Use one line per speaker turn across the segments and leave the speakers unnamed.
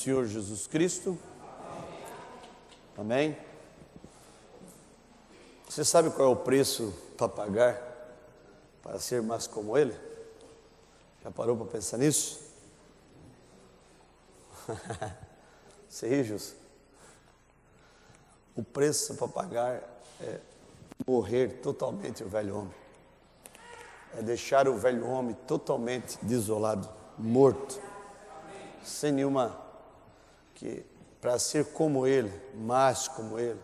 Senhor Jesus Cristo. Amém? Você sabe qual é o preço para pagar para ser mais como Ele? Já parou para pensar nisso? Você ri, Jus? O preço para pagar é morrer totalmente o velho homem. É deixar o velho homem totalmente desolado, morto, sem nenhuma, que para ser como Ele, mais como Ele,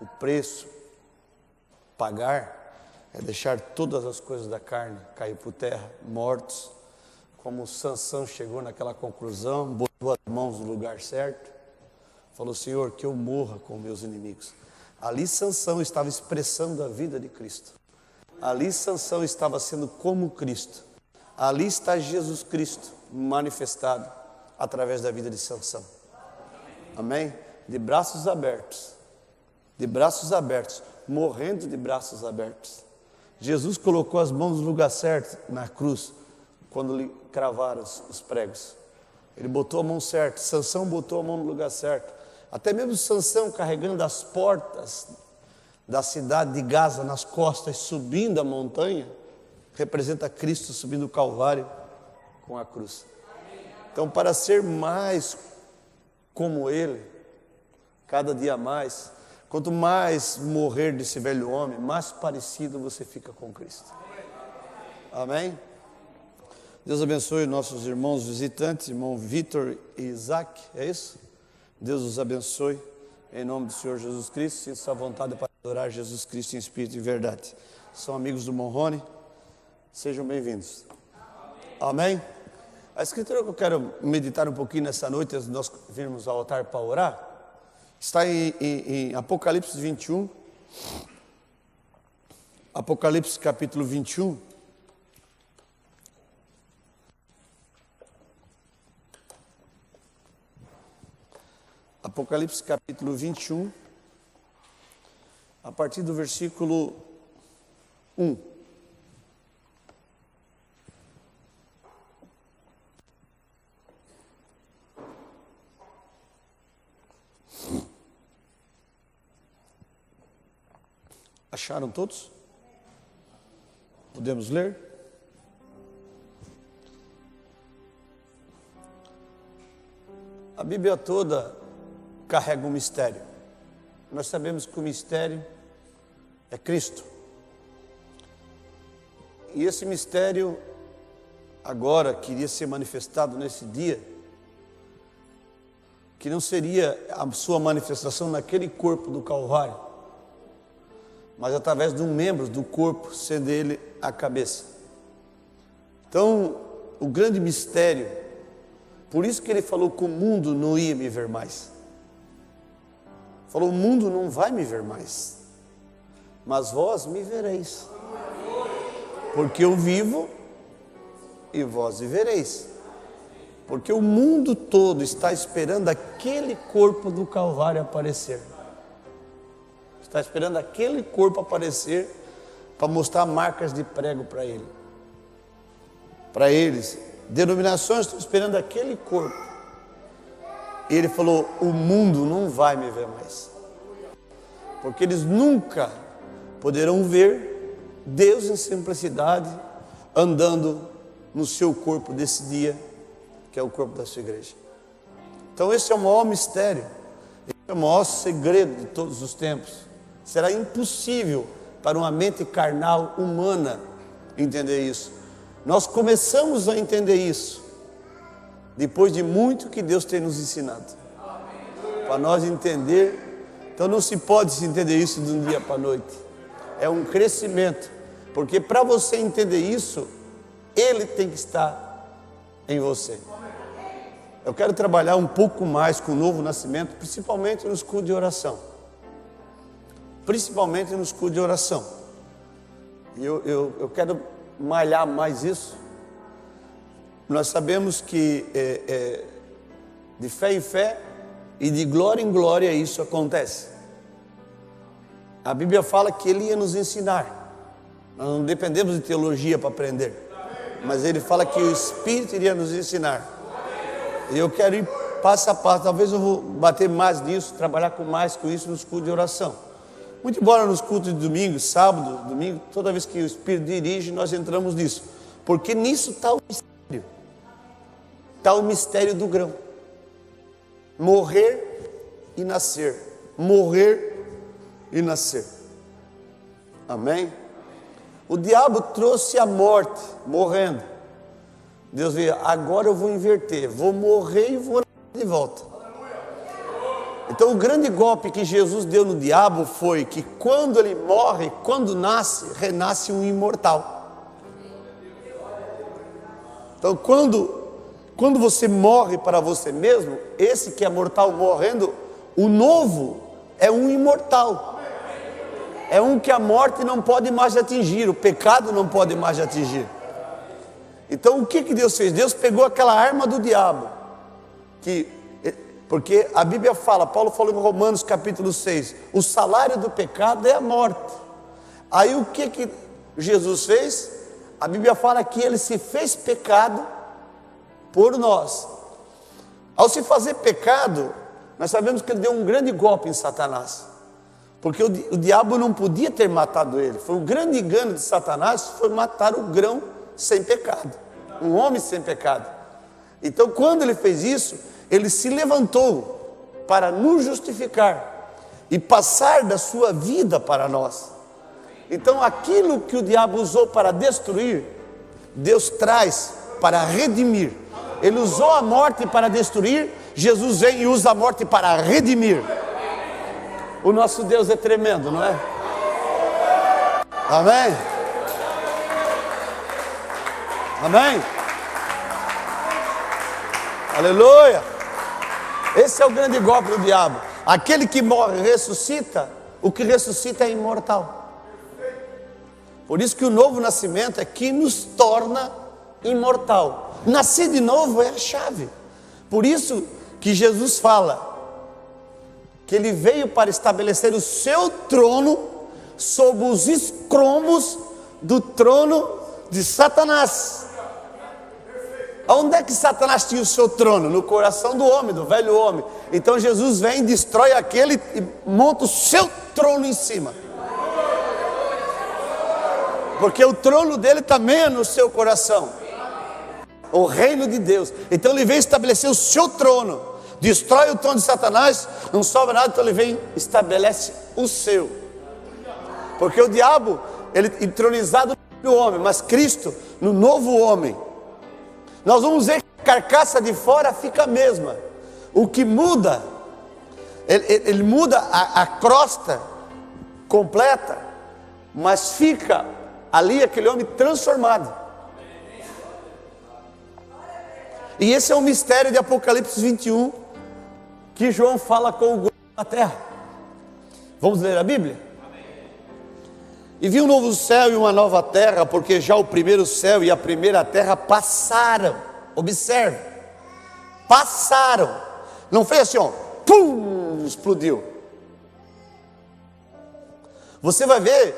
o preço pagar é deixar todas as coisas da carne cair por terra, mortos, como Sansão chegou naquela conclusão, botou as mãos no lugar certo, falou: Senhor, que eu morra com meus inimigos. Ali Sansão estava expressando a vida de Cristo. Ali Sansão estava sendo como Cristo. Ali está Jesus Cristo manifestado através da vida de Sansão. Amém? De braços abertos, morrendo de braços abertos. Jesus colocou as mãos no lugar certo na cruz, quando lhe cravaram os pregos. Ele botou a mão certa, Sansão botou a mão no lugar certo. Até mesmo Sansão carregando as portas da cidade de Gaza nas costas, subindo a montanha, representa Cristo subindo o Calvário com a cruz. Então, para ser mais como Ele, cada dia mais, quanto mais morrer desse velho homem, mais parecido você fica com Cristo. Amém? Deus abençoe nossos irmãos visitantes, irmão Vitor e Isaac, é isso? Deus os abençoe, em nome do Senhor Jesus Cristo. Sinta sua vontade para adorar Jesus Cristo em espírito e verdade. São amigos do Monrone, sejam bem-vindos. Amém? A escritura que eu quero meditar um pouquinho nessa noite, antes de nós virmos ao altar para orar, está em Apocalipse 21, Apocalipse capítulo 21, Apocalipse capítulo 21, a partir do versículo 1. Acharam todos? Podemos ler? A Bíblia toda carrega um mistério. Nós sabemos que o mistério é Cristo. E esse mistério agora queria ser manifestado nesse dia, que não seria a sua manifestação naquele corpo do Calvário, mas através de um membro do corpo, sendo ele a cabeça. Então, o grande mistério, por isso que ele falou que o mundo não ia me ver mais. Falou: o mundo não vai me ver mais, mas vós me vereis, porque eu vivo e vós vivereis. Porque o mundo todo está esperando aquele corpo do Calvário aparecer. Está esperando aquele corpo aparecer para mostrar marcas de prego para ele. Para eles, denominações estão esperando aquele corpo. E ele falou: o mundo não vai me ver mais, porque eles nunca poderão ver Deus em simplicidade andando no seu corpo desse dia, que é o corpo da sua igreja. Então esse é o maior mistério, esse é o maior segredo de todos os tempos. Será impossível para uma mente carnal humana entender isso. Nós começamos a entender isso depois de muito que Deus tem nos ensinado. Para nós entender, então não se pode se entender isso de um dia para a noite. É um crescimento, porque para você entender isso, Ele tem que estar em você. Eu quero trabalhar um pouco mais com o novo nascimento, principalmente nos cultos de oração. Principalmente nos cultos de oração. E eu quero malhar mais isso. Nós sabemos que de fé em fé e de glória em glória isso acontece. A Bíblia fala que Ele ia nos ensinar. Nós não dependemos de teologia para aprender, mas Ele fala que o Espírito iria nos ensinar. E eu quero ir passo a passo. Talvez eu vou bater mais nisso, trabalhar mais com isso nos cultos de oração. Muito embora nos cultos de domingo, sábado, domingo, toda vez que o Espírito dirige, nós entramos nisso. Porque nisso está o mistério. Está o mistério do grão. Morrer e nascer. Morrer e nascer. Amém? O diabo trouxe a morte, morrendo. Deus veio, agora eu vou inverter. Vou morrer e vou nascer de volta. Então o grande golpe que Jesus deu no diabo foi que quando ele morre, quando nasce, renasce um imortal. Então quando você morre para você mesmo, esse que é mortal morrendo, o novo é um imortal. É um que a morte não pode mais atingir, o pecado não pode mais atingir. Então o que Deus fez? Deus pegou aquela arma do diabo, porque a Bíblia fala, Paulo falou em Romanos capítulo 6, o salário do pecado é a morte. Aí o que Jesus fez? A Bíblia fala que ele se fez pecado por nós. Ao se fazer pecado, nós sabemos que ele deu um grande golpe em Satanás. Porque o diabo não podia ter matado ele. Foi um grande engano de Satanás, foi matar o grão sem pecado. Um homem sem pecado. Então quando ele fez isso, ele se levantou para nos justificar e passar da sua vida para nós. Então aquilo que o diabo usou para destruir, Deus traz para redimir. Ele usou a morte para destruir, Jesus vem e usa a morte para redimir. O nosso Deus é tremendo, não é? Amém? Amém? Aleluia! Esse é o grande golpe do diabo. Aquele que morre ressuscita, o que ressuscita é imortal. Por isso que o novo nascimento é que nos torna imortal. Nascer de novo é a chave. Por isso que Jesus fala que ele veio para estabelecer o seu trono sob os escrombos do trono de Satanás. Onde é que Satanás tinha o seu trono? No coração do homem, do velho homem. Então Jesus vem, destrói aquele e monta o seu trono em cima. Porque o trono dele também é no seu coração. O reino de Deus. Então ele vem estabelecer o seu trono. Destrói o trono de Satanás, não sobra nada, então ele vem e estabelece o seu. Porque o diabo, ele entronizado no homem, mas Cristo no novo homem. Nós vamos ver que a carcaça de fora fica a mesma. O que muda, ele muda a crosta completa, mas fica ali aquele homem transformado. E esse é o mistério de Apocalipse 21, que João fala com o grupo da terra. Vamos ler a Bíblia? E vi um novo céu e uma nova terra, porque já o primeiro céu e a primeira terra passaram. Observe, passaram. Não foi assim, ó, pum, explodiu. Você vai ver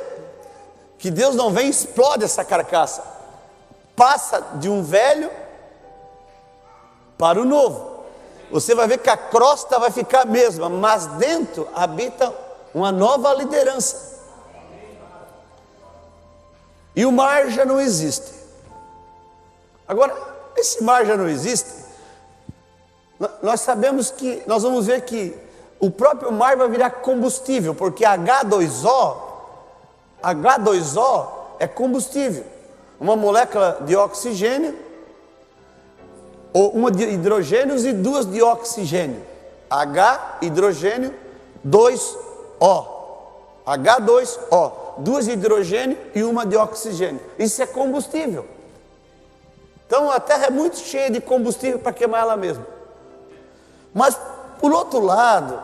que Deus não vem e explode essa carcaça. Passa de um velho para o novo. Você vai ver que a crosta vai ficar a mesma, mas dentro habita uma nova liderança. E o mar já não existe. Agora, esse mar já não existe. Nós sabemos que, nós vamos ver que o próprio mar vai virar combustível, porque H2O é combustível. Uma molécula de oxigênio, ou uma de hidrogênios e duas de oxigênio. H, hidrogênio, 2O. H2O. Duas de hidrogênio e uma de oxigênio. Isso é combustível. Então a terra é muito cheia de combustível para queimar ela mesma. Mas por outro lado,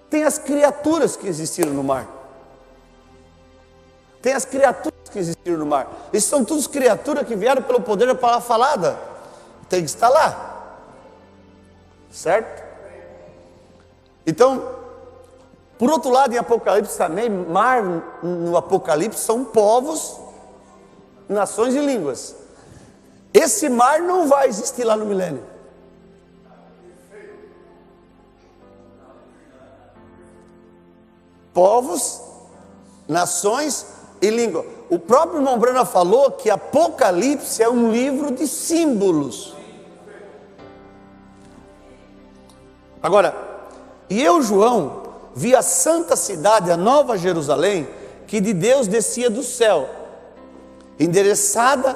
tem as criaturas que existiram no mar. Tem as criaturas que existiram no mar. E são todas criaturas que vieram pelo poder da palavra falada. Tem que estar lá. Certo? Então, por outro lado, em Apocalipse também, mar no Apocalipse são povos, nações e línguas. Esse mar não vai existir lá no milênio. povos, nações e língua. O próprio irmão Brana falou que Apocalipse é um livro de símbolos. Agora, e eu, João, vi a santa cidade, a nova Jerusalém, que de Deus descia do céu, endereçada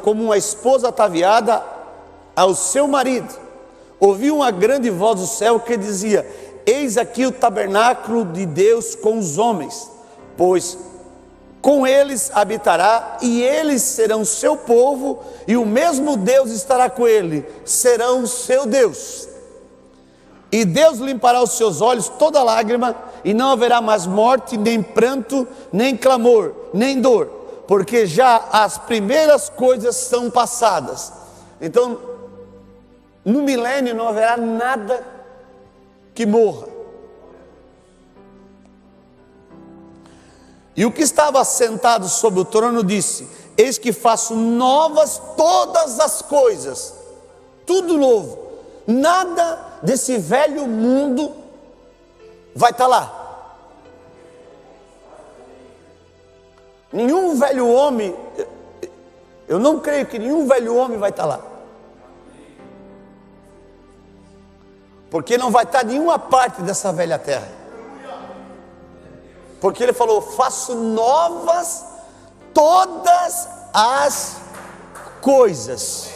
como uma esposa ataviada ao seu marido. Ouvi uma grande voz do céu que dizia: eis aqui o tabernáculo de Deus com os homens, pois com eles habitará, e eles serão seu povo, e o mesmo Deus estará com ele, serão seu Deus. E Deus limpará os seus olhos toda lágrima, e não haverá mais morte, nem pranto, nem clamor, nem dor, porque já as primeiras coisas são passadas. Então, no milênio não haverá nada que morra. E o que estava sentado sobre o trono disse: eis que faço novas todas as coisas. Tudo novo. Nada desse velho mundo vai estar lá. Nenhum velho homem, eu não creio que nenhum velho homem vai estar lá. Porque não vai estar nenhuma parte dessa velha terra. Porque ele falou: faço novas todas as coisas.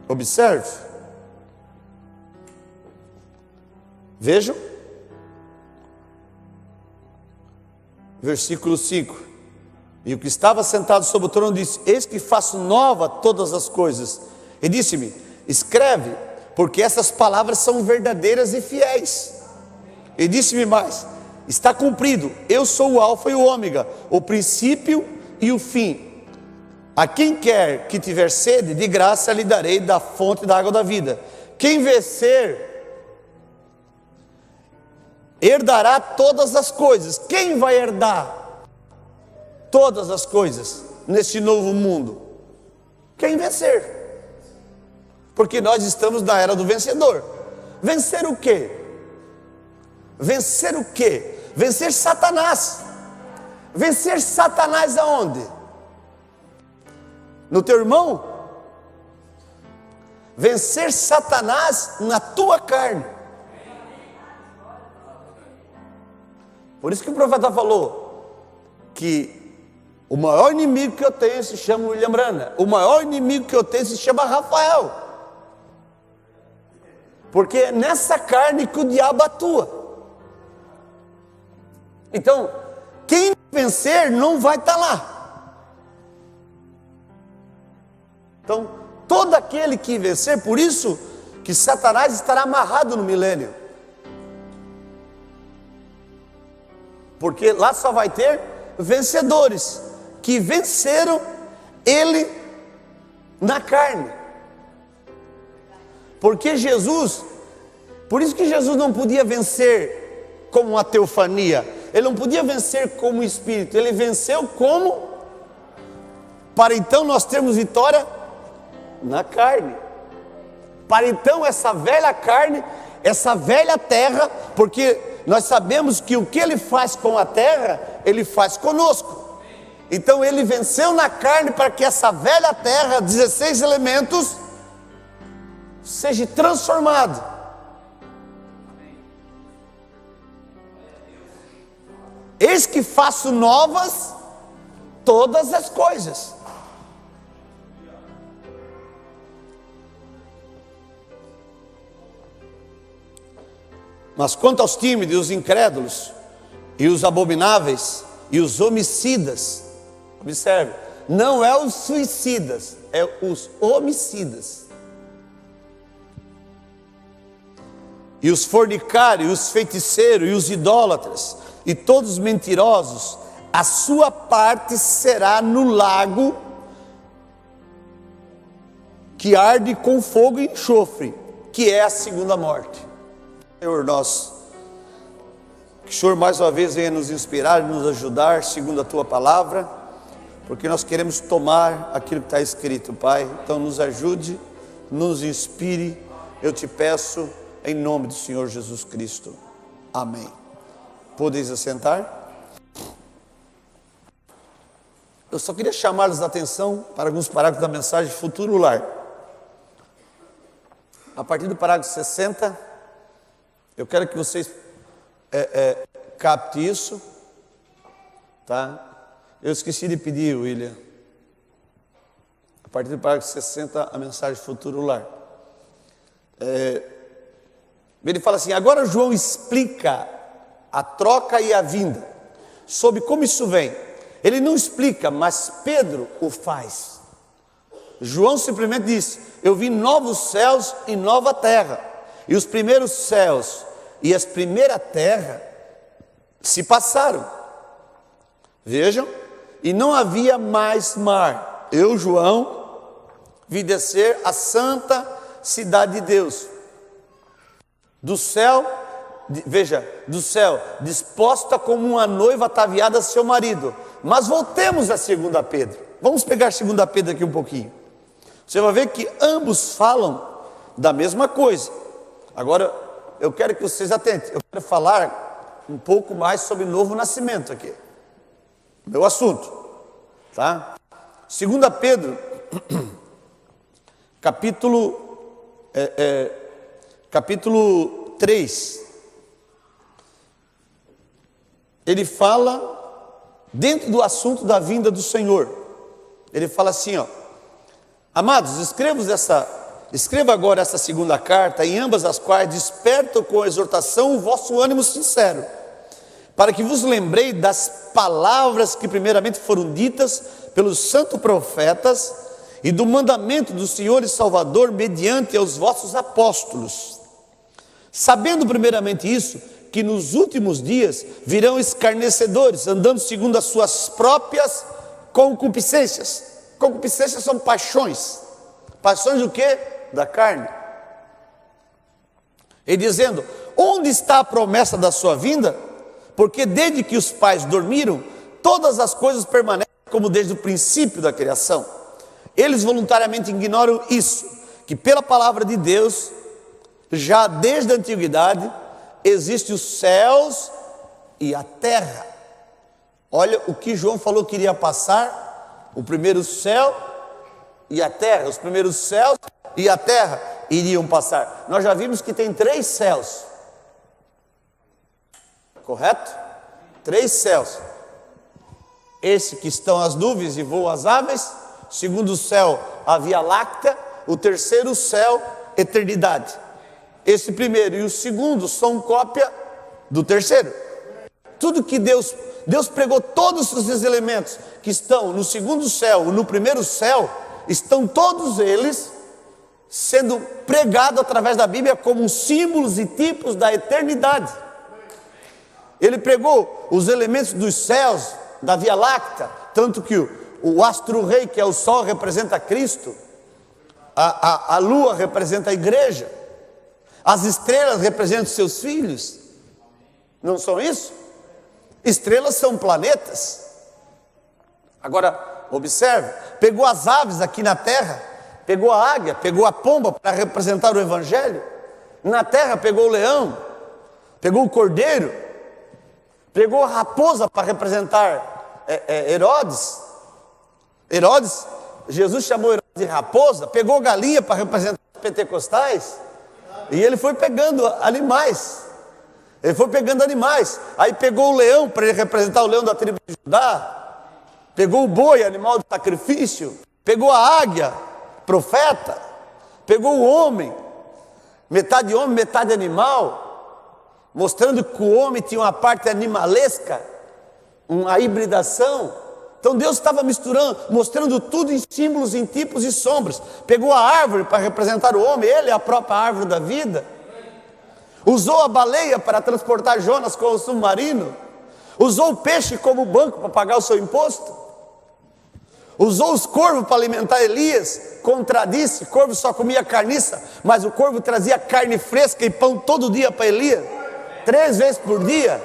Observe. Vejam. Versículo 5. E o que estava sentado sobre o trono disse: eis que faço nova todas as coisas. E disse-me: escreve, porque essas palavras são verdadeiras e fiéis. E disse-me mais: está cumprido, eu sou o alfa e o ômega, o princípio e o fim. A quem quer que tiver sede, de graça lhe darei da fonte da água da vida. Quem vencer, herdará todas as coisas. Quem vai herdar todas as coisas neste novo mundo? Quem vencer. Porque nós estamos na era do vencedor. Vencer o quê? Vencer o quê? Vencer Satanás. Vencer Satanás aonde? No teu irmão? Vencer Satanás na tua carne. Por isso que o profeta falou que o maior inimigo que eu tenho se chama William Brana. O maior inimigo que eu tenho se chama Rafael. Porque é nessa carne que o diabo atua. Então, quem vencer não vai estar lá. Então, todo aquele que vencer, por isso que Satanás estará amarrado no milênio. Porque lá só vai ter vencedores, que venceram ele na carne. Porque Jesus, por isso que Jesus não podia vencer como uma teofania, ele não podia vencer como espírito, ele venceu como, para então nós termos vitória na carne. Para então essa velha carne, essa velha terra, porque nós sabemos que o que ele faz com a terra, ele faz conosco. Então ele venceu na carne para que essa velha terra, 16 elementos, seja transformado. Eis que faço novas todas as coisas. Mas quanto aos tímidos, os incrédulos, e os abomináveis, e os homicidas, observe, não é os suicidas, é os homicidas, e os fornicários, os feiticeiros, e os idólatras, e todos os mentirosos, a sua parte será no lago que arde com fogo e enxofre, que é a segunda morte. Senhor, que o Senhor mais uma vez venha nos inspirar e nos ajudar segundo a Tua palavra, porque nós queremos tomar aquilo que está escrito, Pai. Então nos ajude, nos inspire, eu te peço em nome do Senhor Jesus Cristo. Amém. Podeis assentar? Eu só queria chamar-lhes a atenção para alguns parágrafos da mensagem Futuro Lar. A partir do parágrafo 60, eu quero que vocês captem isso, tá? Eu esqueci de pedir, William. A partir do parágrafo 60, a mensagem Futuro Lar. Ele fala assim: agora João explica a troca e a vinda, sobre como isso vem. Ele não explica, mas Pedro o faz. João simplesmente diz: eu vi novos céus e nova terra, e os primeiros céus e as primeira terra se passaram. Vejam, e não havia mais mar. Eu, João, vi descer a santa cidade de Deus do céu, veja, do céu, disposta como uma noiva ataviada a seu marido. Mas voltemos a 2 Pedro. Vamos pegar 2 Pedro aqui um pouquinho. Você vai ver que ambos falam da mesma coisa. Agora, eu quero que vocês atentem. Eu quero falar um pouco mais sobre novo nascimento aqui. Meu assunto, tá? 2 Pedro, capítulo 3. Ele fala dentro do assunto da vinda do Senhor. Ele fala assim, ó: amados, escreva agora essa segunda carta, em ambas as quais desperto com exortação o vosso ânimo sincero, para que vos lembrei das palavras que primeiramente foram ditas pelos santos profetas e do mandamento do Senhor e Salvador mediante aos vossos apóstolos, sabendo primeiramente isso, que nos últimos dias virão escarnecedores, andando segundo as suas próprias concupiscências. Concupiscências são paixões. Paixões do quê? Da carne. E dizendo: onde está a promessa da sua vinda? Porque desde que os pais dormiram, todas as coisas permanecem como desde o princípio da criação. Eles voluntariamente ignoram isso, que pela palavra de Deus, já desde a antiguidade, existem os céus e a terra. Olha o que João falou que iria passar: o primeiro céu e a terra. Os primeiros céus e a terra iriam passar. Nós já vimos que tem 3 céus, correto? 3 céus. Esse que estão as nuvens e voam as aves. O segundo céu, a Via Láctea. O terceiro céu, eternidade. Esse primeiro e o segundo são cópia do terceiro. Tudo que Deus pregou, todos esses elementos que estão no segundo céu, no primeiro céu, estão todos eles sendo pregados através da Bíblia como símbolos e tipos da eternidade. Ele pregou os elementos dos céus, da Via Láctea, tanto que o astro-rei, que é o sol, representa Cristo, a lua representa a igreja, as estrelas representam seus filhos. Não são isso? Estrelas são planetas. Agora, observe, pegou as aves aqui na terra, pegou a águia, pegou a pomba para representar o evangelho. Na terra pegou o leão, pegou o cordeiro, pegou a raposa para representar Herodes. Jesus chamou Herodes de raposa, pegou galinha para representar os pentecostais. E ele foi pegando animais. Aí pegou o leão para ele representar o leão da tribo de Judá. Pegou o boi, animal de sacrifício. Pegou a águia, profeta. Pegou o homem, metade homem, metade animal, mostrando que o homem tinha uma parte animalesca, uma hibridação. Então Deus estava misturando, mostrando tudo em símbolos, em tipos e sombras. Pegou a árvore para representar o homem, ele é a própria árvore da vida. Usou a baleia para transportar Jonas com o submarino. Usou o peixe como banco para pagar o seu imposto. Usou os corvos para alimentar Elias. Contradisse, corvo só comia carniça, mas o corvo trazia carne fresca e pão todo dia para Elias, 3 vezes por dia.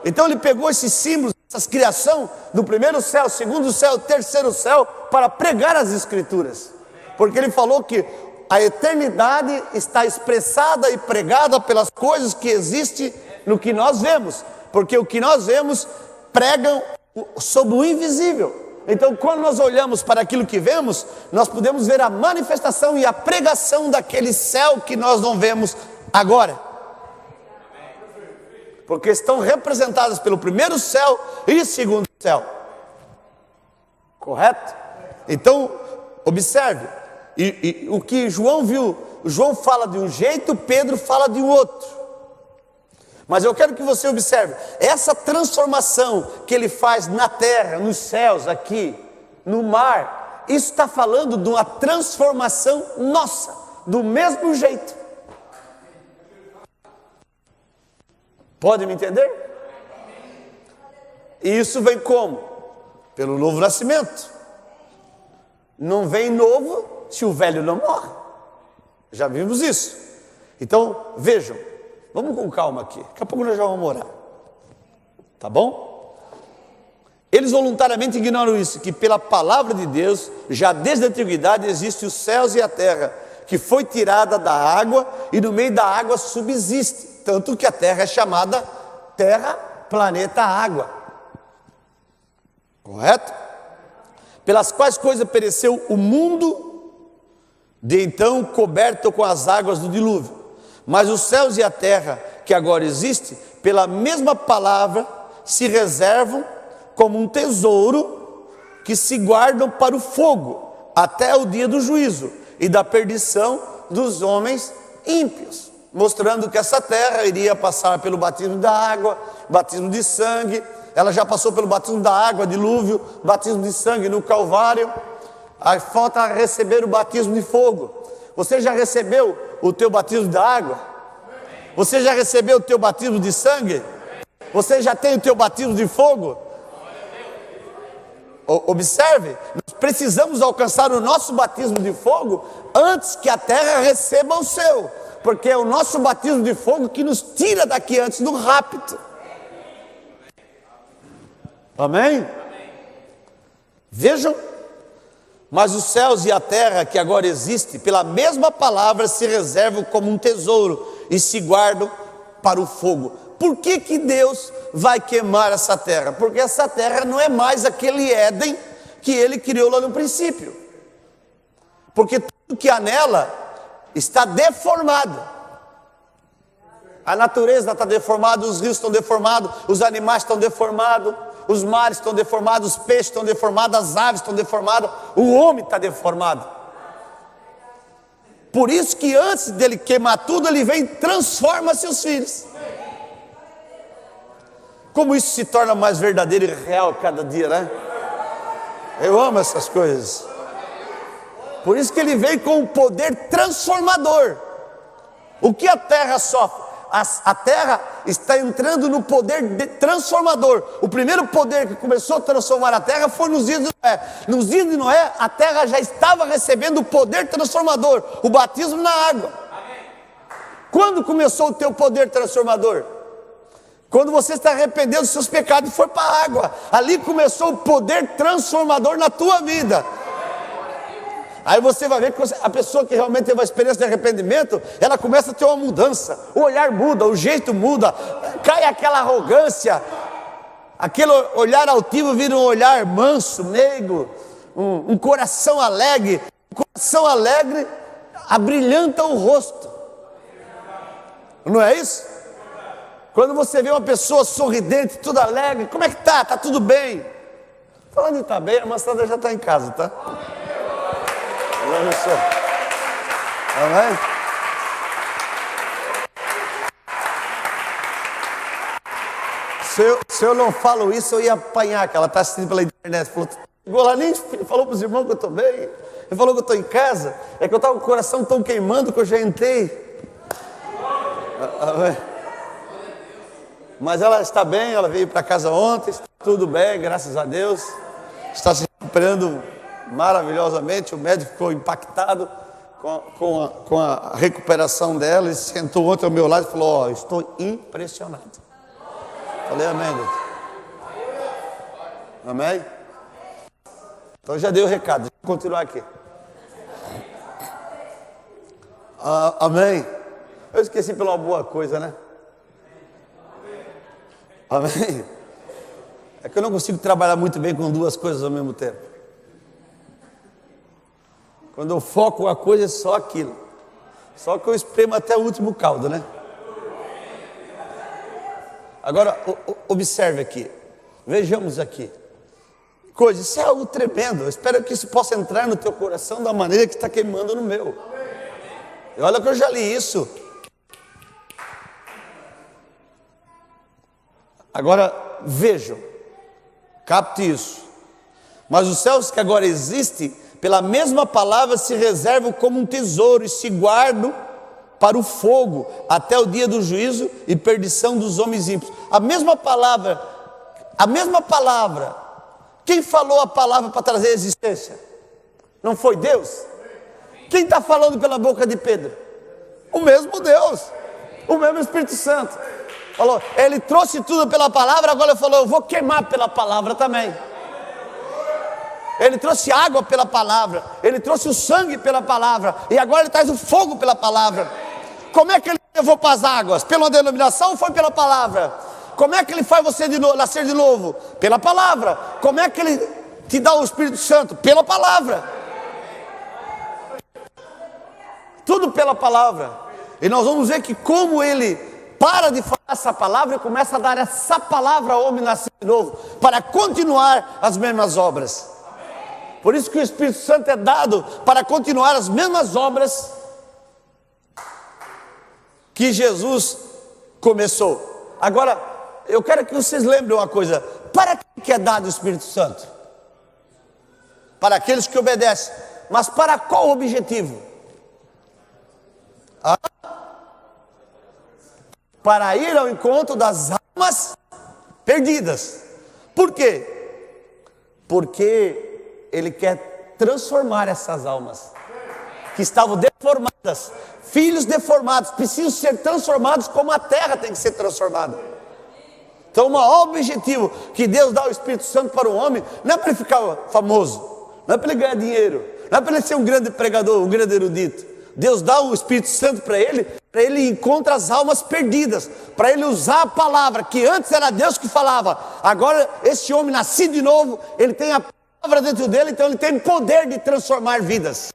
Então ele pegou esses símbolos, essas criação do primeiro céu, segundo céu, terceiro céu, para pregar as escrituras. Porque ele falou que a eternidade está expressada e pregada pelas coisas que existem no que nós vemos, porque o que nós vemos pregam sobre o invisível. Então, quando nós olhamos para aquilo que vemos, nós podemos ver a manifestação e a pregação daquele céu que nós não vemos agora, porque estão representadas pelo primeiro céu e segundo céu, correto? Então, observe, e o que João viu, João fala de um jeito, Pedro fala de um outro. Mas eu quero que você observe, essa transformação que ele faz na terra, nos céus, aqui, no mar, isso está falando de uma transformação nossa, do mesmo jeito. Pode me entender? E isso vem como? Pelo novo nascimento. Não vem novo se o velho não morre. Já vimos isso. Então, vejam. Vamos com calma aqui, daqui a pouco nós já vamos orar, tá bom? Eles voluntariamente ignoram isso, que pela palavra de Deus, já desde a antiguidade existem os céus e a terra, que foi tirada da água e no meio da água subsiste, tanto que a terra é chamada terra, planeta, água, correto? Pelas quais coisas pereceu o mundo, de então coberto com as águas do dilúvio. Mas os céus e a terra que agora existem, pela mesma palavra, se reservam como um tesouro que se guardam para o fogo, até o dia do juízo e da perdição dos homens ímpios. Mostrando que essa terra iria passar pelo batismo da água, batismo de sangue. Ela já passou pelo batismo da água, dilúvio, batismo de sangue no Calvário. Aí falta receber o batismo de fogo. Você já recebeu o teu batismo da água? Você já recebeu o teu batismo de sangue? Você já tem o teu batismo de fogo? Observe, nós precisamos alcançar o nosso batismo de fogo antes que a terra receba o seu, porque é o nosso batismo de fogo que nos tira daqui antes do rapto. Amém? Vejam. Mas os céus e a terra que agora existem, pela mesma palavra, se reservam como um tesouro e se guardam para o fogo. Por que que Deus vai queimar essa terra? Porque essa terra não é mais aquele Éden que Ele criou lá no princípio. Porque tudo que há nela está deformado. A natureza está deformada, os rios estão deformados, os animais estão deformados, os mares estão deformados, os peixes estão deformados, as aves estão deformadas, o homem está deformado. Por isso que antes dele queimar tudo, ele vem e transforma seus filhos. Como isso se torna mais verdadeiro e real cada dia, né? Eu amo essas coisas. Por isso que ele vem com um poder transformador. O que a terra sofre? A terra está entrando no poder transformador. O primeiro poder que começou a transformar a terra foi nos dias de Noé. Nos dias de Noé, a terra já estava recebendo o poder transformador, o batismo na água. Quando começou o teu poder transformador? Quando você está arrependendo dos seus pecados e foi para a água. Ali começou o poder transformador na tua vida. Aí você vai ver que a pessoa que realmente teve uma experiência de arrependimento, ela começa a ter uma mudança, o olhar muda, o jeito muda, cai aquela arrogância, aquele olhar altivo vira um olhar manso, meigo, um coração alegre. Um coração alegre abrilhanta o rosto, não é isso? Quando você vê uma pessoa sorridente, tudo alegre, como é que tá? Tá tudo bem? Falando em tá bem, a moçada já está em casa, tá? Amém? Se eu não falo isso, eu ia apanhar, que ela está assistindo pela internet. Falou lá, nem falou para os irmãos que eu estou bem. Ele falou que eu estou em casa. É que eu estava com o coração tão queimando que eu já entrei. Amém? Mas ela está bem, ela veio para casa ontem, está tudo bem, graças a Deus. Está se recuperando maravilhosamente. O médico ficou impactado com a recuperação dela. Ele sentou ontem ao meu lado e falou: ó, estou impressionado. Falei amém, doutor. Amém? Então já dei o recado, deixa eu continuar aqui. Amém. Eu esqueci pela boa coisa, né? Amém. É que eu não consigo trabalhar muito bem com duas coisas ao mesmo tempo. Quando eu foco uma coisa é só aquilo. Só que eu espremo até o último caldo, né? Agora, observe aqui. Vejamos aqui. Coisa, isso é algo tremendo. Eu espero que isso possa entrar no teu coração da maneira que está queimando no meu. E olha que eu já li isso. Agora, vejam. Capte isso. Mas os céus que agora existem, pela mesma palavra se reservam como um tesouro e se guardam para o fogo, até o dia do juízo e perdição dos homens ímpios. A mesma palavra, quem falou a palavra para trazer a existência? Não foi Deus? Quem está falando pela boca de Pedro? O mesmo Deus, o mesmo Espírito Santo. Falou, ele trouxe tudo pela palavra, agora ele falou, eu vou queimar pela palavra também. Ele trouxe água pela palavra, ele trouxe o sangue pela palavra, e agora ele traz o fogo pela palavra. Como é que ele levou para as águas? Pela denominação ou foi pela palavra? Como é que ele faz você nascer de novo? Pela palavra. Como é que ele te dá o Espírito Santo? Pela palavra. Tudo pela palavra. E nós vamos ver que como ele para de falar essa palavra e começa a dar essa palavra ao homem nascer de novo, para continuar as mesmas obras. Por isso que o Espírito Santo é dado para continuar as mesmas obras que Jesus começou. Agora, eu quero que vocês lembrem uma coisa. Para que é dado o Espírito Santo? Para aqueles que obedecem. Mas para qual objetivo? Para ir ao encontro das almas perdidas. Por quê? Porque Ele quer transformar essas almas que estavam deformadas. Filhos deformados precisam ser transformados como a terra tem que ser transformada. Então o maior objetivo que Deus dá ao Espírito Santo para o homem não é para ele ficar famoso, não é para ele ganhar dinheiro, não é para ele ser um grande pregador, um grande erudito. Deus dá o Espírito Santo para ele encontrar as almas perdidas, para ele usar a palavra, que antes era Deus que falava, agora esse homem nascido de novo, ele tem a palavra dentro dele, então ele tem poder de transformar vidas.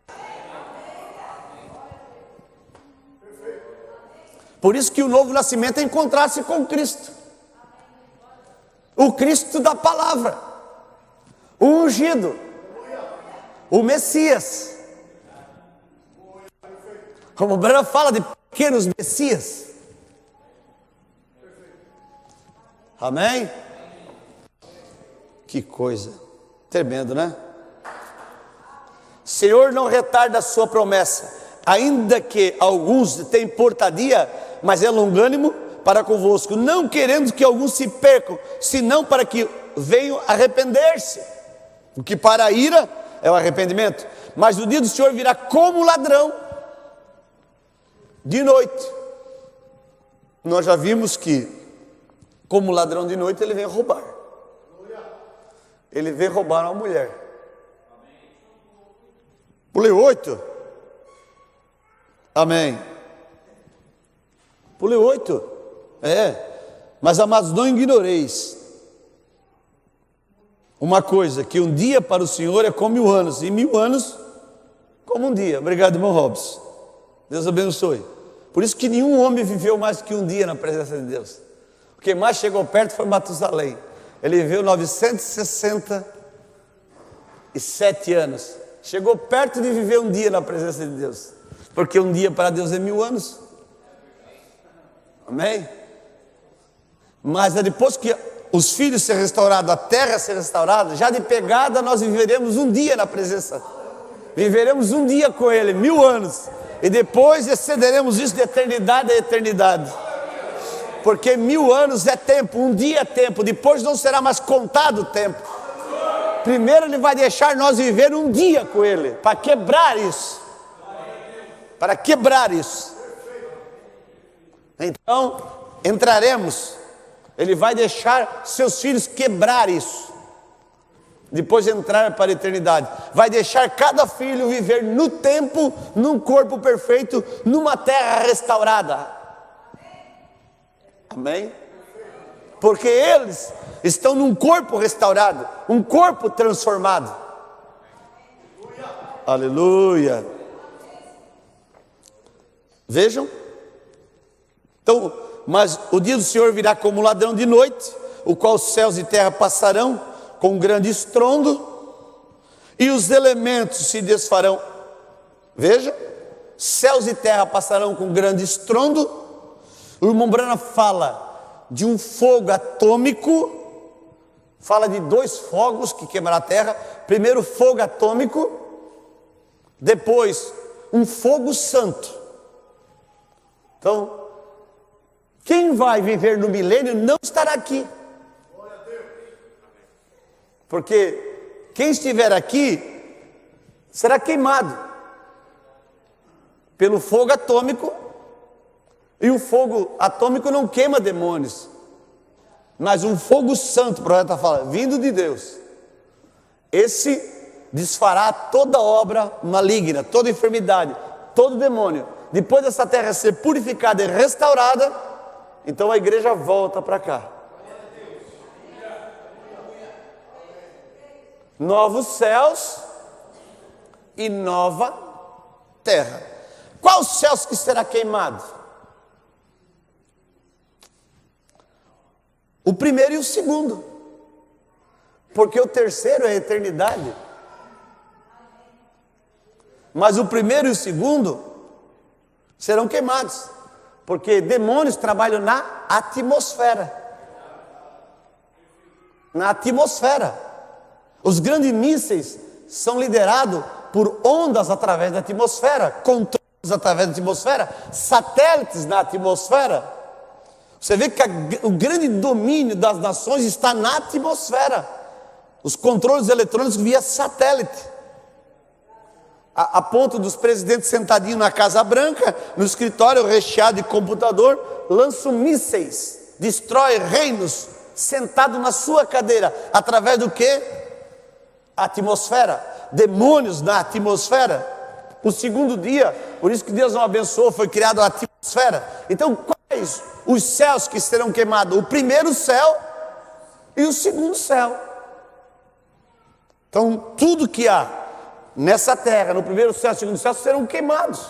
Por isso que o novo nascimento é encontrar-se com Cristo. O Cristo da palavra. O ungido. O Messias. Como o Branham fala de pequenos Messias. Amém? Que coisa. Tremendo, né? Senhor não retarda a sua promessa, ainda que alguns tenham portadia, mas é longânimo para convosco, não querendo que alguns se percam, senão para que venham arrepender-se. O que para a ira é o arrependimento, mas o dia do Senhor virá como ladrão, de noite. Nós já vimos que, como ladrão de noite, ele vem roubar. Ele vem roubar uma mulher. Pulei 8. Amém. Pulei 8. Mas amados, não ignoreis uma coisa, que um dia para o Senhor é como 1000 anos, e 1000 anos como um dia. Obrigado, irmão Robson. Deus abençoe. Por isso que nenhum homem viveu mais que um dia na presença de Deus. O que mais chegou perto foi Matusalém. Ele viveu 967 anos. Chegou perto de viver um dia na presença de Deus. Porque um dia para Deus é 1000 anos. Amém? Mas depois que os filhos serem restaurados, a terra ser restaurada, já de pegada nós viveremos um dia na presença. Viveremos um dia com Ele, 1000 anos. E depois excederemos isso de eternidade a eternidade. Porque 1000 anos é tempo, um dia é tempo. Depois não será mais contado o tempo. Primeiro Ele vai deixar nós viver um dia com Ele, para quebrar isso. Para quebrar isso. Então, entraremos. Ele vai deixar seus filhos quebrar isso. depois de entrar para a eternidade. Vai deixar cada filho viver no tempo, num corpo perfeito, numa terra restaurada. Amém? Porque eles estão num corpo restaurado, um corpo transformado. Aleluia. Vejam. Então, mas o dia do Senhor virá como ladrão de noite, o qual os céus e terra passarão com um grande estrondo, e os elementos se desfarão. Veja, céus e terra passarão com um grande estrondo. O irmão Branham fala de um fogo atômico, fala de 2 fogos que queimarão a terra. Primeiro fogo atômico, depois um fogo santo. Então, quem vai viver no milênio não estará aqui. Porque quem estiver aqui será queimado pelo fogo atômico. E o fogo atômico não queima demônios, mas um fogo santo, o profeta fala, vindo de Deus. Esse desfará toda obra maligna, toda enfermidade, todo demônio. Depois dessa terra ser purificada e restaurada, então a igreja volta para cá. Novos céus e nova terra. Qual os céus que será queimado? O primeiro e o segundo, porque o terceiro é a eternidade. Mas o primeiro e o segundo serão queimados, porque demônios trabalham na atmosfera. Na atmosfera. Os grandes mísseis são liderados por ondas através da atmosfera, controles através da atmosfera, satélites na atmosfera. Você vê que o grande domínio das nações está na atmosfera. Os controles eletrônicos via satélite. A ponto dos presidentes sentadinhos na Casa Branca, no escritório recheado de computador, lançam mísseis, destrói reinos, sentado na sua cadeira. Através do quê? Atmosfera. Demônios na atmosfera. O segundo dia, por isso que Deus não abençoou, foi criado a atmosfera. Então, quais os céus que serão queimados? O primeiro céu e o segundo céu. Então, tudo que há nessa terra, no primeiro céu e no segundo céu, serão queimados.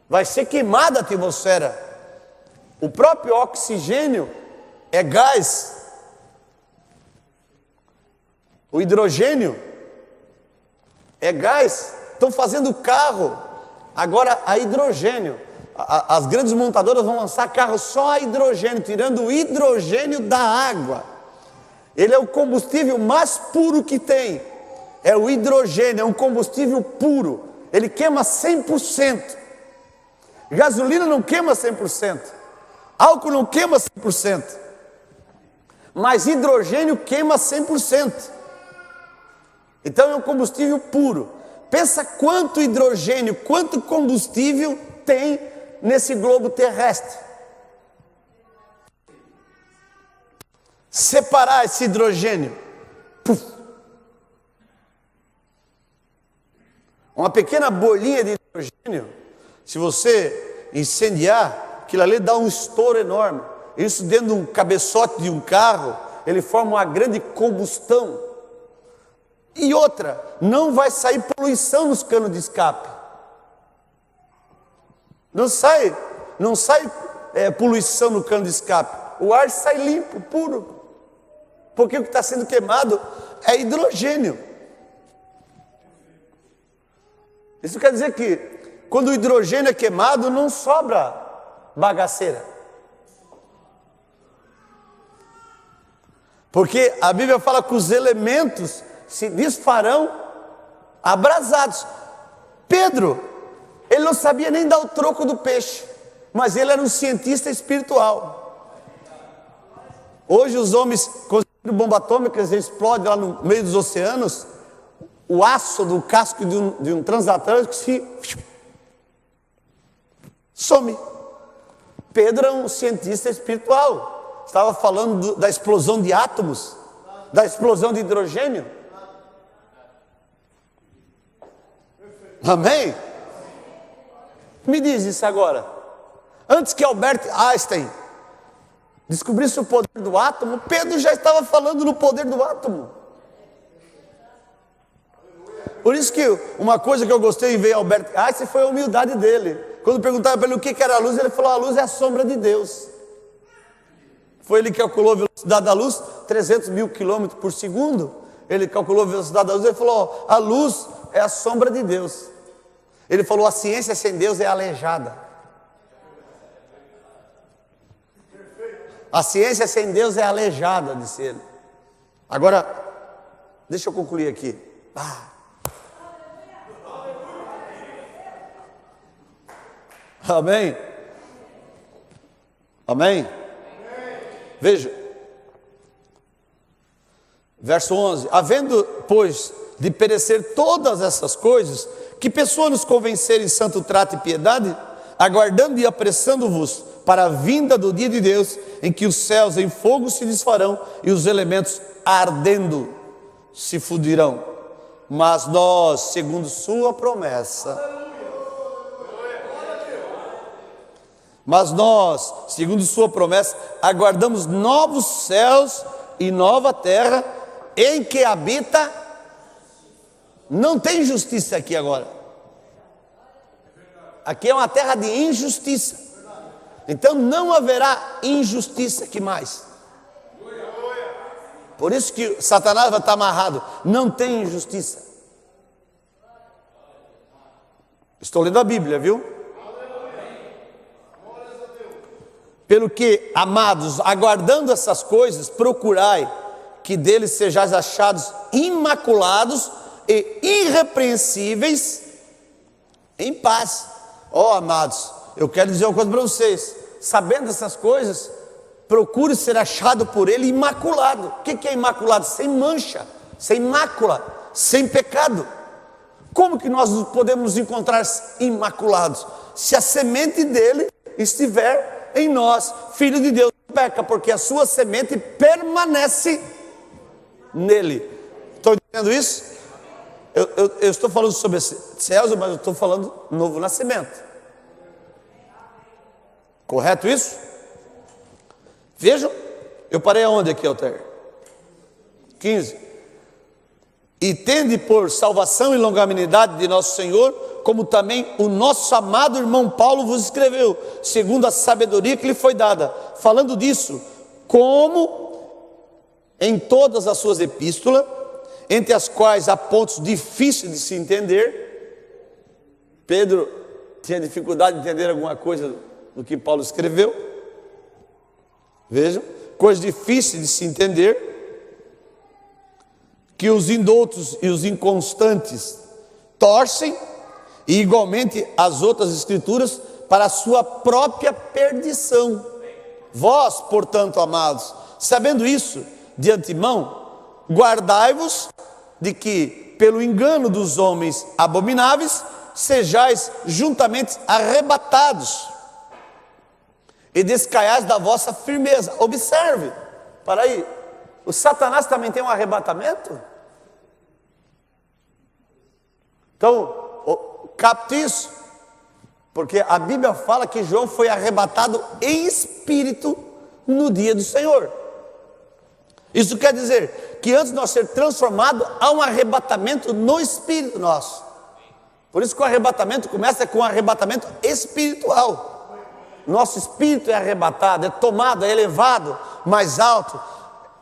Vai ser queimada a atmosfera. O próprio oxigênio é gás. O hidrogênio é gás. Estão fazendo carro agora a hidrogênio. As grandes montadoras vão lançar carros só a hidrogênio, tirando o hidrogênio da água. Ele é o combustível mais puro que tem. É o hidrogênio, é um combustível puro. Ele queima 100%. Gasolina não queima 100%. Álcool não queima 100%. Mas hidrogênio queima 100%. Então é um combustível puro. Pensa quanto hidrogênio, quanto combustível tem nesse globo terrestre. Separar esse hidrogênio. Puf. Uma pequena bolinha de hidrogênio, se você incendiar, aquilo ali dá um estouro enorme. Isso dentro de um cabeçote de um carro, ele forma uma grande combustão. E outra, não vai sair poluição nos canos de escape. Não sai poluição no cano de escape. O ar sai limpo, puro. Porque o que está sendo queimado é hidrogênio. Isso quer dizer que quando o hidrogênio é queimado, não sobra bagaceira. Porque a Bíblia fala que os elementos se desfarão abrasados. Pedro, ele não sabia nem dar o troco do peixe, mas ele era um cientista espiritual. Hoje os homens construíram bomba atômica, eles explodem lá no meio dos oceanos, o aço do casco de um transatlântico se some. Pedro é um cientista espiritual. Estava falando da explosão de átomos, da explosão de hidrogênio. Amém? Me diz isso agora. Antes que Albert Einstein descobrisse o poder do átomo, Pedro já estava falando no poder do átomo. Por isso que uma coisa que eu gostei em ver Albert Einstein foi a humildade dele. Quando perguntaram para ele o que era a luz, ele falou: a luz é a sombra de Deus. Foi ele que calculou a velocidade da luz, 300 mil quilômetros por segundo. Ele calculou a velocidade da luz e falou: a luz é a sombra de Deus. Ele falou: a ciência sem Deus é aleijada. A ciência sem Deus é aleijada, disse ele. Agora, deixa eu concluir aqui. Amém? Amém? Veja, verso 11: havendo, pois, de perecer todas essas coisas, que pessoa nos convencer em santo trato e piedade, aguardando e apressando-vos para a vinda do dia de Deus, em que os céus em fogo se desfarão e os elementos ardendo se fundirão. Mas nós, segundo sua promessa, aguardamos novos céus e nova terra, em que habita. Não tem justiça aqui agora. Aqui é uma terra de injustiça. Então não haverá injustiça aqui mais. Por isso que Satanás vai estar amarrado. Não tem injustiça. Estou lendo a Bíblia, viu? Pelo que, amados, aguardando essas coisas, procurai que deles sejais achados imaculados e irrepreensíveis em paz. Amados, eu quero dizer uma coisa para vocês. Sabendo essas coisas, procure ser achado por ele imaculado. O que é imaculado? Sem mancha, sem mácula, sem pecado. Como que nós podemos nos encontrar imaculados? Se a semente dele estiver em nós. Filho de Deus não peca, porque a sua semente permanece nele. Estão entendendo isso? Eu estou falando sobre céus, mas eu estou falando novo nascimento. Correto isso? Vejam, eu parei aonde aqui, Alter? 15. E tende por salvação e longanimidade de nosso Senhor, como também o nosso amado irmão Paulo vos escreveu, segundo a sabedoria que lhe foi dada, falando disso, como em todas as suas epístolas, entre as quais há pontos difíceis de se entender. Pedro tinha dificuldade de entender alguma coisa do que Paulo escreveu. Vejam, coisas difíceis de se entender, que os indoutos e os inconstantes torcem, e igualmente as outras escrituras, para a sua própria perdição. Vós, portanto, amados, sabendo isso de antemão, guardai-vos de que, pelo engano dos homens abomináveis, sejais juntamente arrebatados e descaiais da vossa firmeza. Observe, para aí, o Satanás também tem um arrebatamento? Então, capte isso, porque a Bíblia fala que João foi arrebatado em espírito no dia do Senhor. Isso quer dizer que antes de nós ser transformados, há um arrebatamento no espírito nosso. Por isso que o arrebatamento começa com um arrebatamento espiritual. Nosso espírito é arrebatado, é tomado, é elevado mais alto.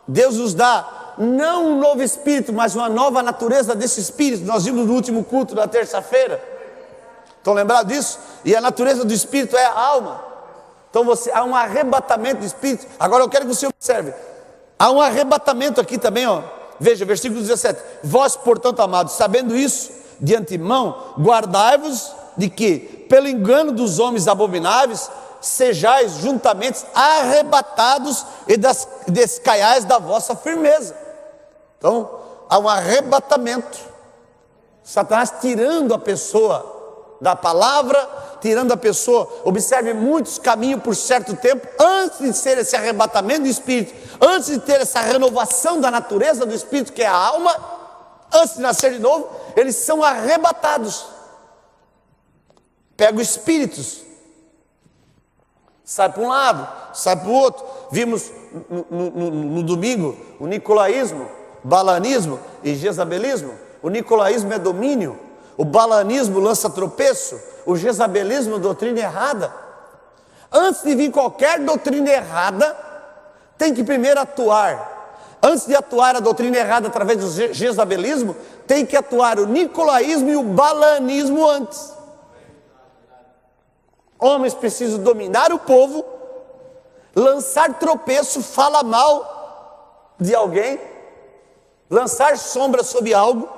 Deus nos dá não um novo espírito, mas uma nova natureza desse espírito. Nós vimos no último culto da terça-feira. Estão lembrados disso? E a natureza do espírito é a alma. Então há um arrebatamento do espírito. Agora eu quero que você observe. Há um arrebatamento aqui também, ó. Veja, versículo 17. Vós, portanto, amados, sabendo isso de antemão, guardai-vos de que, pelo engano dos homens abomináveis, sejais juntamente arrebatados e descaiais da vossa firmeza. Então, há um arrebatamento. Satanás tirando a pessoa da palavra, tirando a pessoa. Observe, muitos caminham por certo tempo, antes de ser esse arrebatamento do espírito, antes de ter essa renovação da natureza do espírito, que é a alma, antes de nascer de novo, eles são arrebatados. pega os espíritos, sai para um lado, sai para o outro. Vimos no domingo o nicolaísmo, balanismo e jezabelismo. O nicolaísmo é domínio, o balanismo lança tropeço, o jezabelismo doutrina errada. Antes de vir qualquer doutrina errada, tem que primeiro atuar. Antes de atuar a doutrina errada através do jezabelismo, tem que atuar o nicolaísmo e o balanismo antes. Homens precisam dominar o povo, lançar tropeço, falar mal de alguém, lançar sombra sobre algo,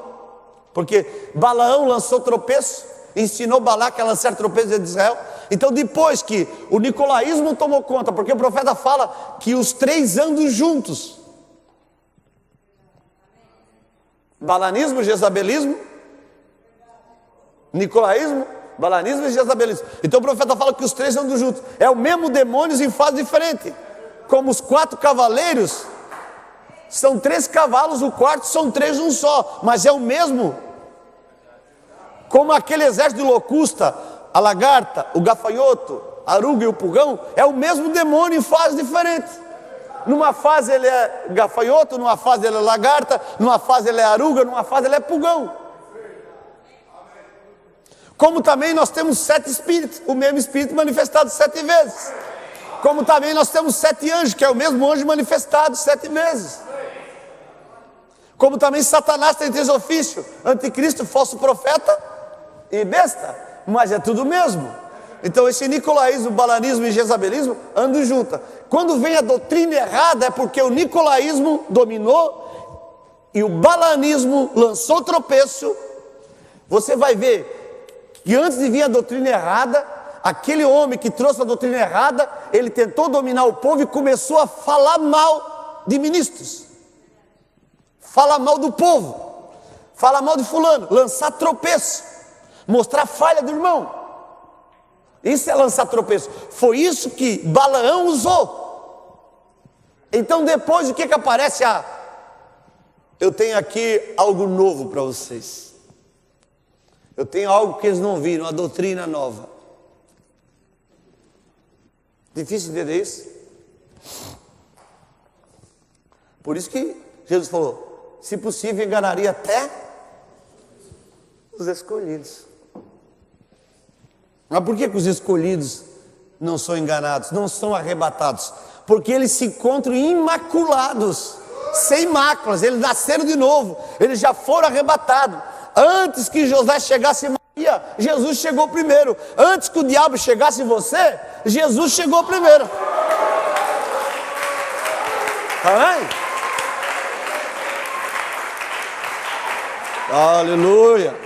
porque Balaão lançou tropeço, ensinou Balaque a lançar tropeço de Israel. Então depois que o nicolaísmo tomou conta, porque o profeta fala que os três andam juntos, balanismo, jezabelismo, nicolaísmo, balanismo e jezabelismo. Então o profeta fala que os três andam juntos. É o mesmo demônios em fase diferente. Como os 4 cavaleiros, são 3 cavalos, o quarto são 3 um só, mas é o mesmo. Como aquele exército de locusta, a lagarta, o gafanhoto, a aruga e o pulgão, é o mesmo demônio em fases diferentes. Numa fase ele é gafanhoto, numa fase ele é lagarta, numa fase ele é aruga, numa fase ele é pulgão. Como também nós temos 7 espíritos, o mesmo espírito manifestado 7 vezes. Como também nós temos 7 anjos, que é o mesmo anjo manifestado 7 vezes. Como também Satanás tem 3 ofícios, anticristo, falso profeta e besta, mas é tudo mesmo. Então esse nicolaísmo, balanismo e jezabelismo andam juntos. Quando vem a doutrina errada é porque o nicolaísmo dominou e o balanismo lançou tropeço. Você vai ver que antes de vir a doutrina errada, aquele homem que trouxe a doutrina errada, ele tentou dominar o povo e começou a falar mal de ministros, falar mal do povo, falar mal de fulano, lançar tropeço, mostrar falha do irmão. Isso é lançar tropeço. Foi isso que Balaão usou. Então depois o que aparece? Eu tenho aqui algo novo para vocês. Eu tenho algo que eles não viram, uma doutrina nova. Difícil entender isso? Por isso que Jesus falou, se possível enganaria até os escolhidos. Mas por que os escolhidos não são enganados, não são arrebatados? Porque eles se encontram imaculados, sem máculas, eles nasceram de novo, eles já foram arrebatados. Antes que José chegasse em Maria, Jesus chegou primeiro. Antes que o diabo chegasse em você, Jesus chegou primeiro. Amém? Aleluia.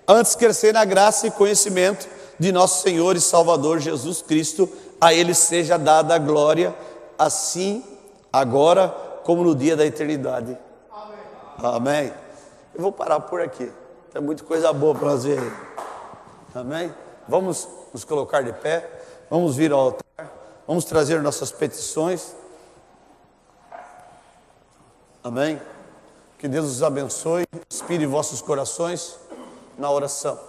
Antes crescer na graça e conhecimento de nosso Senhor e Salvador Jesus Cristo, a Ele seja dada a glória, assim, agora, como no dia da eternidade. Amém. Amém. Eu vou parar por aqui. Tem muita coisa boa para nós ver aí. Amém? Vamos nos colocar de pé, vamos vir ao altar, vamos trazer nossas petições. Amém? Que Deus os abençoe, inspire vossos corações na oração.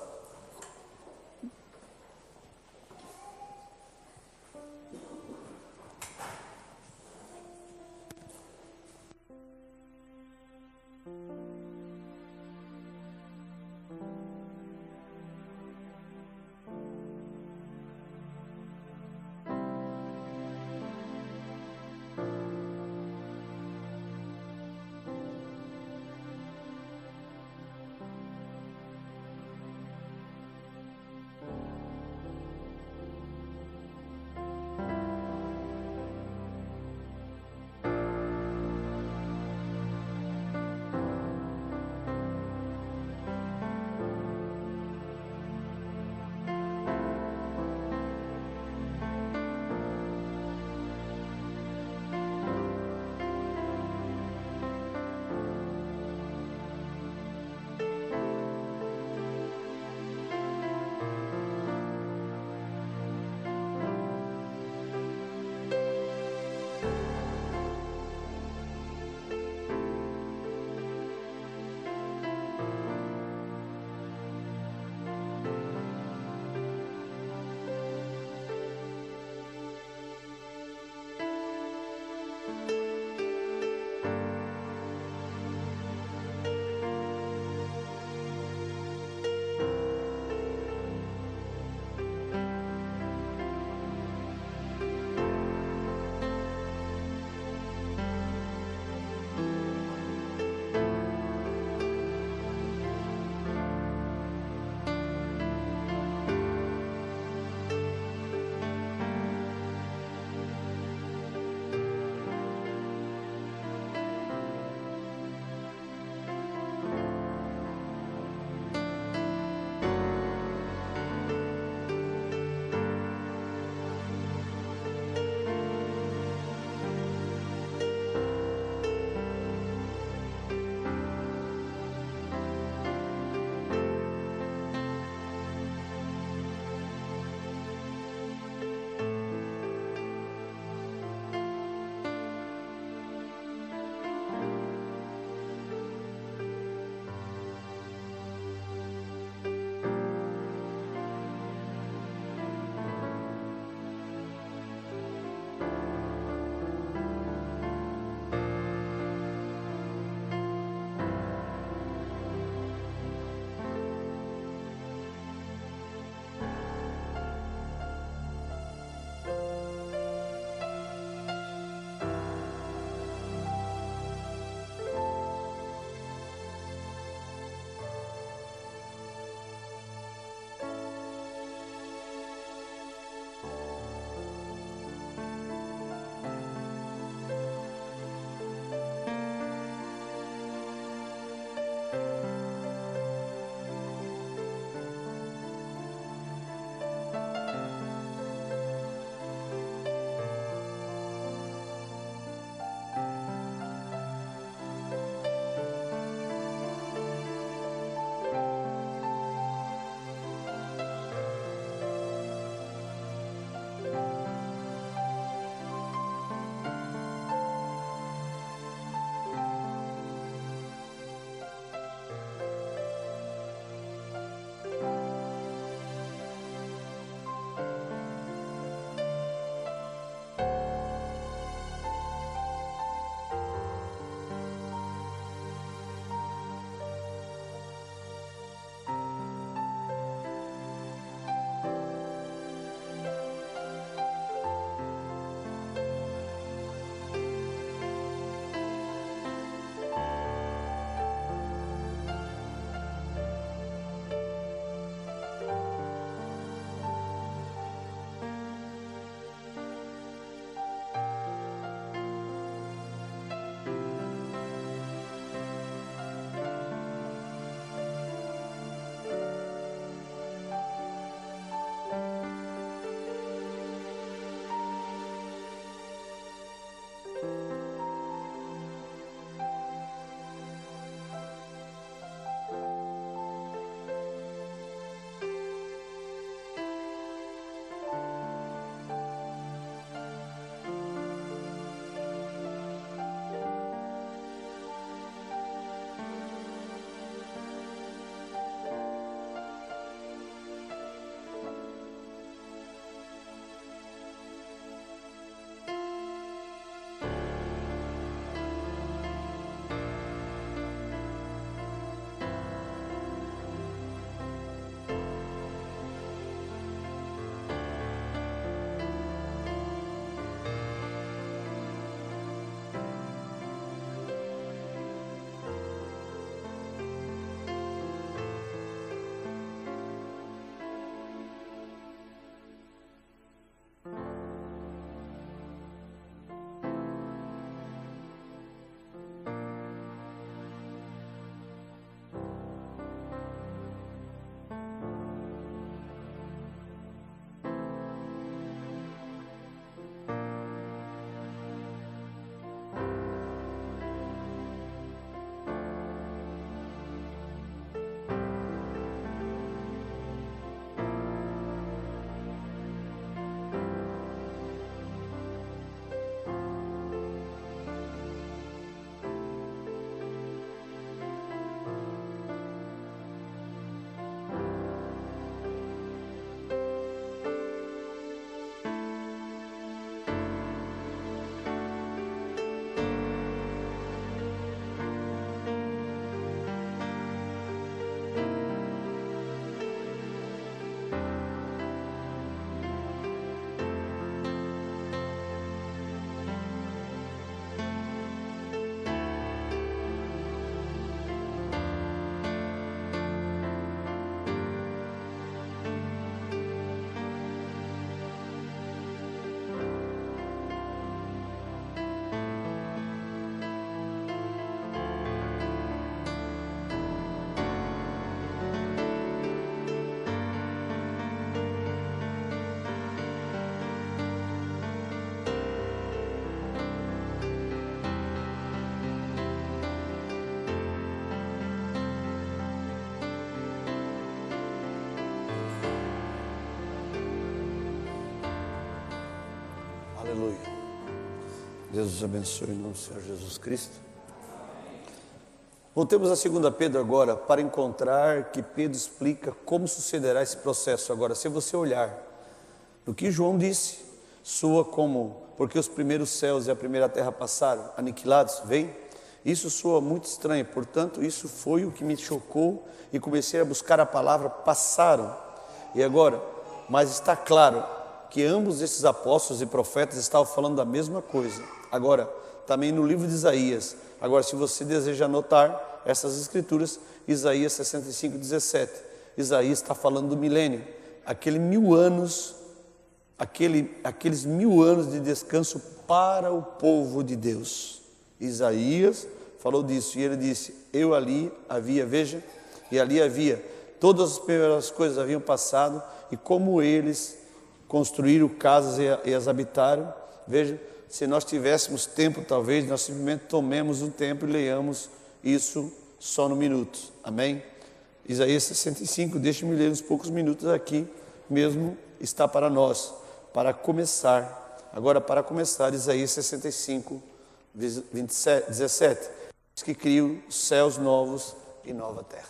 Aleluia. Deus os abençoe em nome do Senhor Jesus Cristo. Voltemos a 2 Pedro agora, para encontrar que Pedro explica como sucederá esse processo. Agora, se você olhar no que João disse, soa como, porque os primeiros céus e a primeira terra passaram, aniquilados, vem? Isso soa muito estranho, portanto, isso foi o que me chocou e comecei a buscar a palavra passaram. E agora, mas está claro que ambos esses apóstolos e profetas estavam falando da mesma coisa. Agora, também no livro de Isaías, agora se você deseja anotar essas escrituras, Isaías 65, 17, Isaías está falando do milênio, aqueles 1000 anos de descanso para o povo de Deus. Isaías falou disso, e ele disse, eu ali havia, veja, e ali havia, todas as primeiras coisas haviam passado, e como eles construíram casas e as habitaram, veja, se nós tivéssemos tempo, talvez, nós simplesmente tomemos um tempo e leiamos isso só no minuto, amém? Isaías 65, deixe-me ler uns poucos minutos aqui, mesmo está para nós, para começar, agora para começar, Isaías 65, 27, 17, diz que cria os céus novos e nova terra.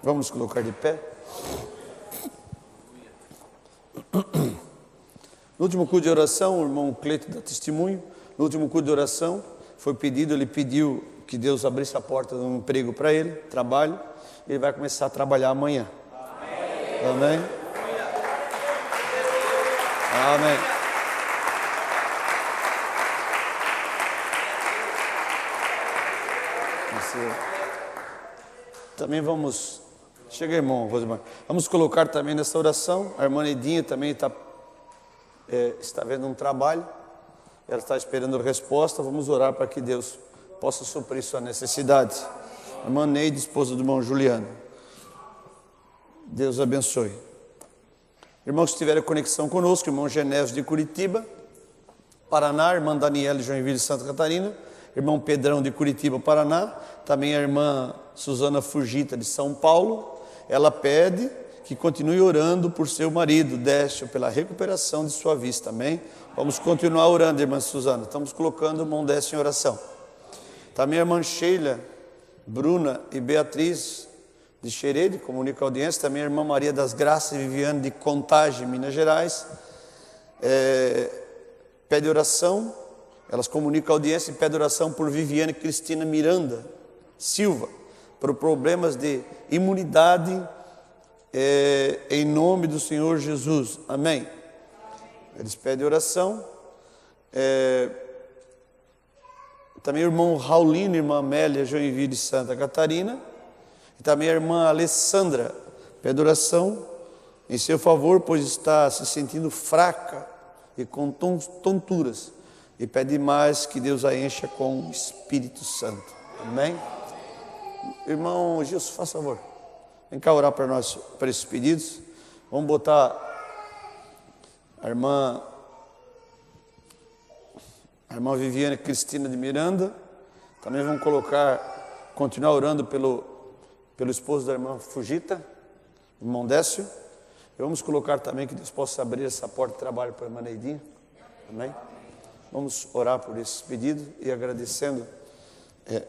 Vamos nos colocar de pé? No último culto de oração, o irmão Cleito dá testemunho, no último culto de oração, ele pediu que Deus abrisse a porta de um emprego para ele, trabalho, ele vai começar a trabalhar amanhã. Amém? Amém. Também vamos, chega irmão, Rosemar, vamos colocar também nessa oração, a irmã Nedinha também está vendo um trabalho, ela está esperando resposta, vamos orar para que Deus possa suprir sua necessidade. A irmã Neide, esposa do irmão Juliano, Deus abençoe. Irmãos que tiveram conexão conosco, irmão Genésio de Curitiba, Paraná, irmã Daniela de Joinville, Santa Catarina, irmão Pedrão de Curitiba, Paraná, também a irmã Suzana Fugita de São Paulo, ela pede que continue orando por seu marido, Décio, pela recuperação de sua vista, amém? Vamos continuar orando, irmã Suzana, estamos colocando o irmão Décio em oração. Também a irmã Sheila, Bruna e Beatriz de Xerede, comunica a audiência, também a irmã Maria das Graças e Viviane de Contagem, Minas Gerais, pede oração, elas comunicam a audiência e pede oração por Viviane Cristina Miranda Silva, por problemas de imunidade, em nome do Senhor Jesus, amém? Eles pedem oração, também o irmão Raulino, irmã Amélia, Joinville, Santa Catarina, e também a irmã Alessandra, pede oração em seu favor, pois está se sentindo fraca e com tonturas, e pede mais que Deus a encha com o Espírito Santo, amém? Irmão Gilson, faça favor, vem cá orar para nós, para esses pedidos. Vamos botar a irmã Viviane Cristina de Miranda, também vamos continuar orando pelo esposo da irmã Fugita, irmão Décio, e vamos colocar também que Deus possa abrir essa porta de trabalho para a irmã Neidinha, amém? Vamos orar por esses pedidos e agradecendo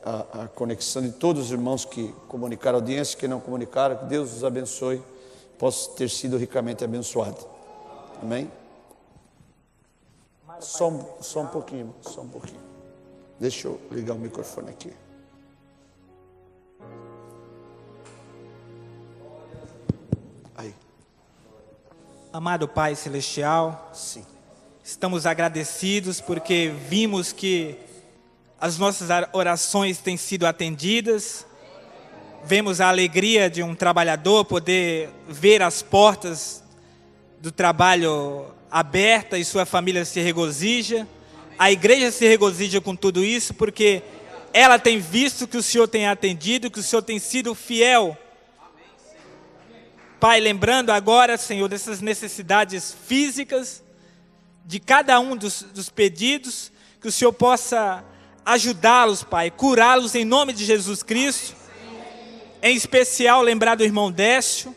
a conexão de todos os irmãos que comunicaram a audiência, que não comunicaram, que Deus os abençoe, possa ter sido ricamente abençoado, amém? Só um pouquinho, deixa eu ligar o microfone aqui. Aí.
Amado Pai Celestial,
sim,
estamos agradecidos porque vimos que as nossas orações têm sido atendidas. Vemos a alegria de um trabalhador poder ver as portas do trabalho abertas e sua família se regozija. A igreja se regozija com tudo isso porque ela tem visto que o Senhor tem atendido, que o Senhor tem sido fiel. Pai, lembrando agora, Senhor, dessas necessidades físicas de cada um dos pedidos, que o Senhor possa ajudá-los, Pai, curá-los em nome de Jesus Cristo. Em especial, lembrar do irmão Décio.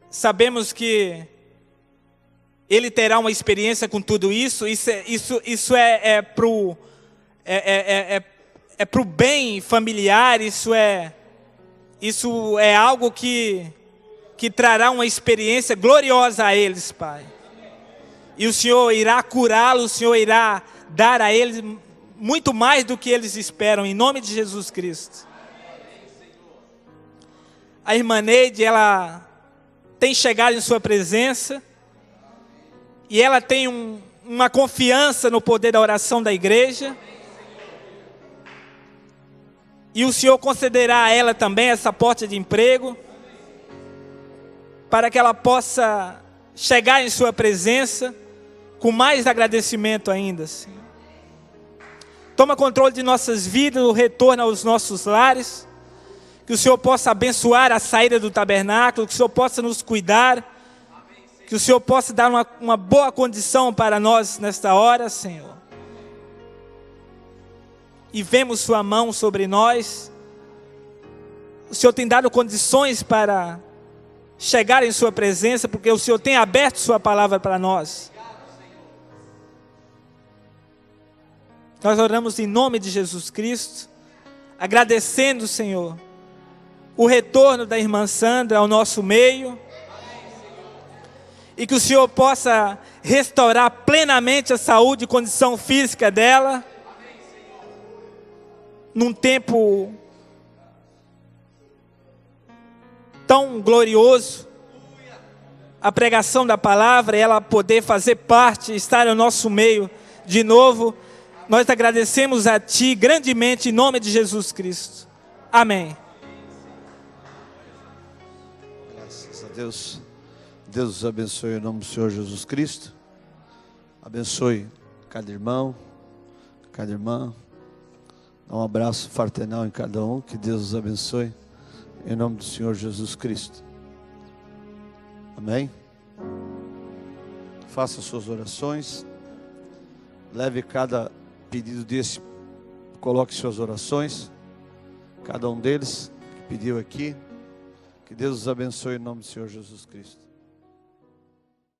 Sabemos que ele terá uma experiência com tudo isso. Isso é pro bem familiar. Isso é algo que trará uma experiência gloriosa a eles, Pai. E o Senhor irá curá-los, o Senhor irá dar a eles muito mais do que eles esperam, em nome de Jesus Cristo. A irmã Neide, ela tem chegado em sua presença, e ela tem uma confiança no poder da oração da igreja, e o Senhor concederá a ela também essa porta de emprego, para que ela possa chegar em sua presença com mais agradecimento ainda, Senhor. Toma controle de nossas vidas, o retorno aos nossos lares, que o Senhor possa abençoar a saída do tabernáculo, que o Senhor possa nos cuidar, que o Senhor possa dar uma boa condição para nós nesta hora, Senhor. E vemos sua mão sobre nós. O Senhor tem dado condições para chegar em sua presença, porque o Senhor tem aberto sua palavra para nós. Nós oramos em nome de Jesus Cristo, agradecendo, Senhor, o retorno da irmã Sandra ao nosso meio, e que o Senhor possa restaurar plenamente a saúde e condição física dela, num tempo tão glorioso, a pregação da palavra, ela poder fazer parte, estar no nosso meio de novo. Nós agradecemos a Ti grandemente, em nome de Jesus Cristo. Amém.
Graças a Deus. Deus os abençoe em nome do Senhor Jesus Cristo. Abençoe cada irmão, cada irmã. Dá um abraço fraternal em cada um. Que Deus os abençoe em nome do Senhor Jesus Cristo. Amém. Faça suas orações. Leve cada pedido desse, coloque suas orações. Cada um deles que pediu aqui. Que Deus os abençoe em nome do Senhor Jesus Cristo.